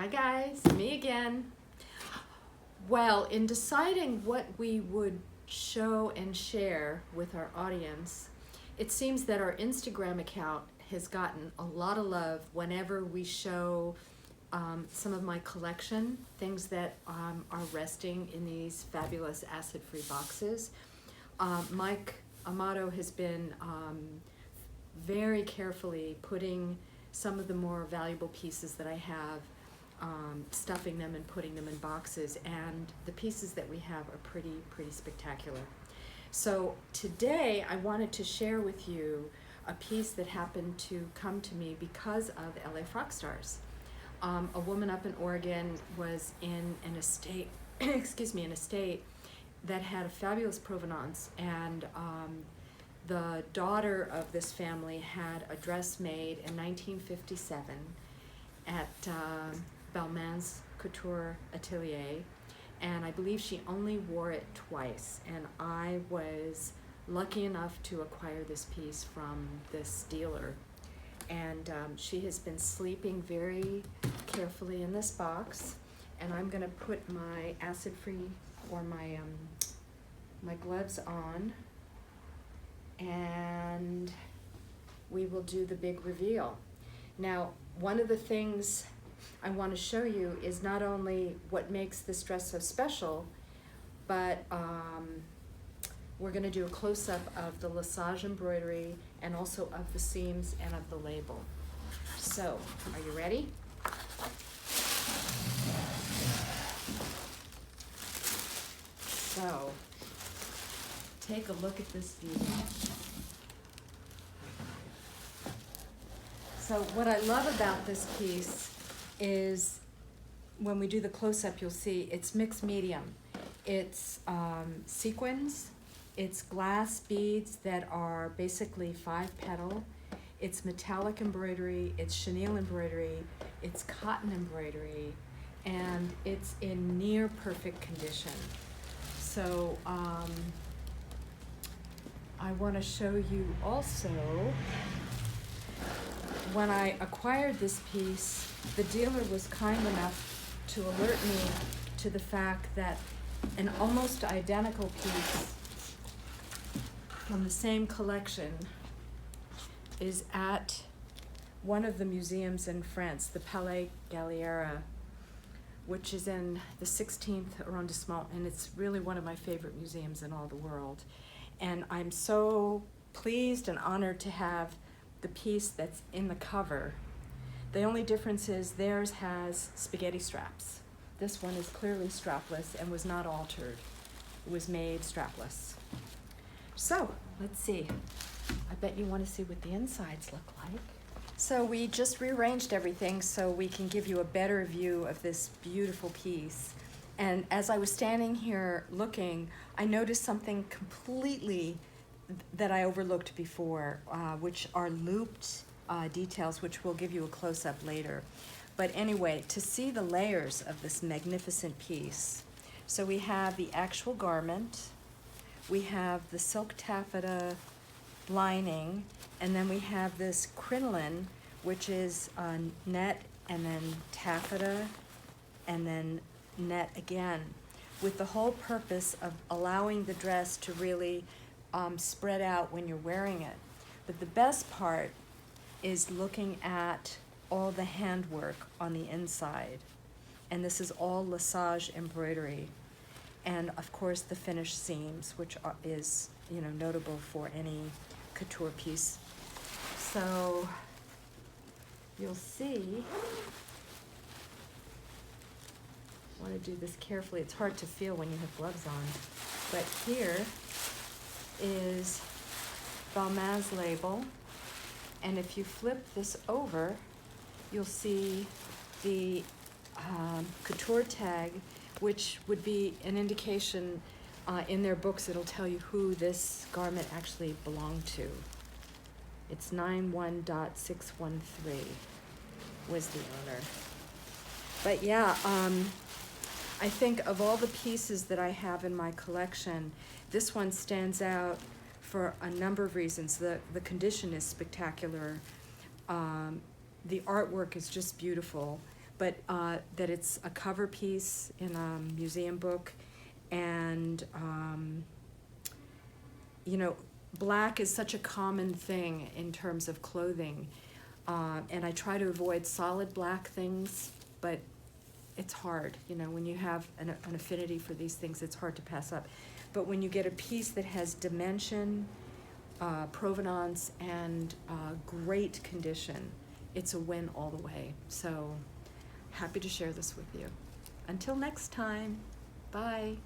Hi guys, me again. Well, in deciding what we would show and share with our audience, it seems that our Instagram account has gotten a lot of love whenever we show some of my collection, things that are resting in these fabulous acid-free boxes. Mike Amato has been very carefully putting some of the more valuable pieces that I have, stuffing them and putting them in boxes, and the pieces that we have are pretty spectacular. So today I wanted to share with you a piece that happened to come to me because of LA Frock Stars. A woman up in Oregon was in an estate, an estate that had a fabulous provenance, and the daughter of this family had a dress made in 1957 at Balmain's Couture Atelier, and I believe she only wore it twice, and I was lucky enough to acquire this piece from this dealer, and she has been sleeping very carefully in this box, and I'm going to put my acid-free or my gloves on, and we will do the big reveal. Now, one of the things I want to show you is not only what makes this dress so special, but we're going to do a close-up of the lissage embroidery and also of the seams and of the label. So, are you ready? So, take a look at this view. So what I love about this piece is when we do the close-up, you'll see it's mixed medium. It's sequins, it's glass beads that are basically 5-petal, it's metallic embroidery, it's chenille embroidery, it's cotton embroidery, and it's in near perfect condition. So I want to show you also, when I acquired this piece, the dealer was kind enough to alert me to the fact that an almost identical piece from the same collection is at one of the museums in France, the Palais Galliera, which is in the 16th arrondissement, and it's really one of my favorite museums in all the world. And I'm so pleased and honored to have the piece that's in the cover. The only difference is theirs has spaghetti straps. This one is clearly strapless and was not altered. It was made strapless. So, let's see. I bet you want to see what the insides look like. So we just rearranged everything so we can give you a better view of this beautiful piece. And as I was standing here looking, I noticed something completely that I overlooked before, which are looped details, which we'll give you a close-up later. But anyway, to see the layers of this magnificent piece. So we have the actual garment, we have the silk taffeta lining, and then we have this crinoline, which is net and then taffeta and then net again, with the whole purpose of allowing the dress to really spread out when you're wearing it. But the best part is looking at all the handwork on the inside. And this is all lissage embroidery. And of course the finished seams, which is notable for any couture piece. So you'll see, I want to do this carefully. It's hard to feel when you have gloves on. But here is Balmain's label, and if you flip this over, you'll see the couture tag, which would be an indication in their books. It'll tell you who this garment actually belonged to. It's 91.613 was the owner. But yeah, I think of all the pieces that I have in my collection, this one stands out for a number of reasons. The condition is spectacular. The artwork is just beautiful. but that it's a cover piece in a museum book, and you know, black is such a common thing in terms of clothing, and I try to avoid solid black things, but it's hard, you know, when you have an affinity for these things, it's hard to pass up. But when you get a piece that has dimension, provenance, and great condition, it's a win all the way. So happy to share this with you. Until next time, bye.